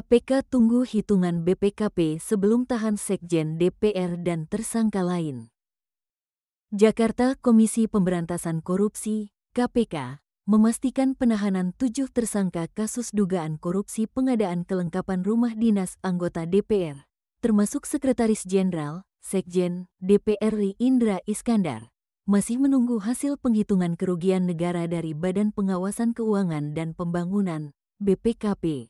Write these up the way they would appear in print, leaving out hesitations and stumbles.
KPK tunggu hitungan BPKP sebelum tahan Sekjen DPR dan tersangka lain. Jakarta. Komisi Pemberantasan Korupsi (KPK) memastikan penahanan 7 tersangka kasus dugaan korupsi pengadaan kelengkapan rumah dinas anggota DPR, termasuk Sekretaris Jenderal, Sekjen, DPR RI Indra Iskandar, masih menunggu hasil penghitungan kerugian negara dari Badan Pengawasan Keuangan dan Pembangunan, BPKP.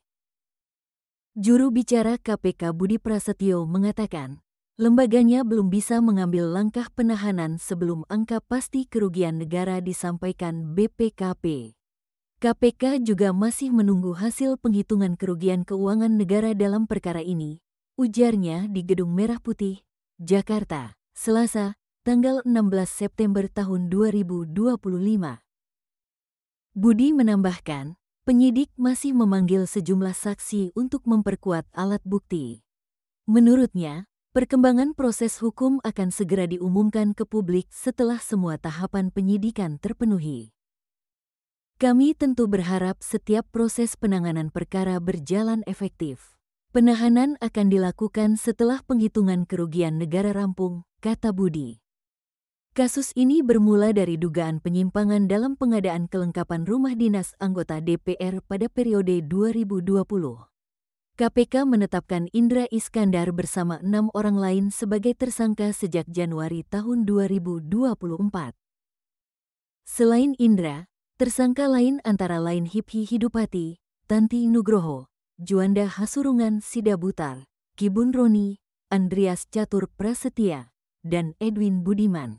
Juru bicara KPK Budi Prasetyo mengatakan, lembaganya belum bisa mengambil langkah penahanan sebelum angka pasti kerugian negara disampaikan BPKP. KPK juga masih menunggu hasil penghitungan kerugian keuangan negara dalam perkara ini, ujarnya di Gedung Merah Putih, Jakarta, Selasa, tanggal 16 September tahun 2025. Budi menambahkan, penyidik masih memanggil sejumlah saksi untuk memperkuat alat bukti. Menurutnya, perkembangan proses hukum akan segera diumumkan ke publik setelah semua tahapan penyidikan terpenuhi. Kami tentu berharap setiap proses penanganan perkara berjalan efektif. Penahanan akan dilakukan setelah penghitungan kerugian negara rampung, kata Budi. Kasus ini bermula dari dugaan penyimpangan dalam pengadaan kelengkapan rumah dinas anggota DPR pada periode 2020. KPK menetapkan Indra Iskandar bersama 6 orang lain sebagai tersangka sejak Januari tahun 2024. Selain Indra, tersangka lain antara lain Hiphi Hidupati, Tanti Nugroho, Juanda Hasurungan Sidabutar, Kibun Roni, Andreas Catur Prasetya, dan Edwin Budiman.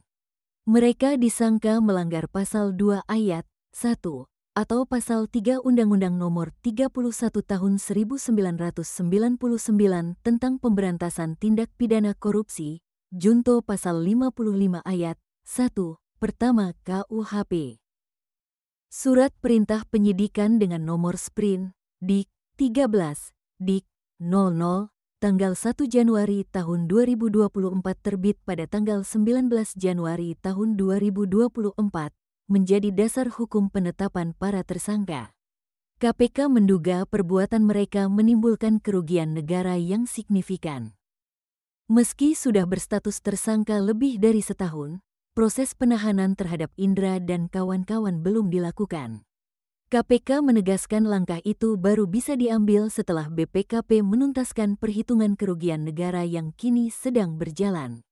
Mereka disangka melanggar Pasal 2 Ayat 1 atau Pasal 3 Undang-Undang Nomor 31 Tahun 1999 tentang Pemberantasan Tindak Pidana Korupsi, Junto Pasal 55 Ayat 1, Pertama KUHP. Surat Perintah Penyidikan dengan nomor Sprint, Dik. 13, Dik. 00, tanggal 1 Januari tahun 2024 terbit pada tanggal 19 Januari tahun 2024, menjadi dasar hukum penetapan para tersangka. KPK menduga perbuatan mereka menimbulkan kerugian negara yang signifikan. Meski sudah berstatus tersangka lebih dari setahun, proses penahanan terhadap Indra dan kawan-kawan belum dilakukan. KPK menegaskan langkah itu baru bisa diambil setelah BPKP menuntaskan perhitungan kerugian negara yang kini sedang berjalan.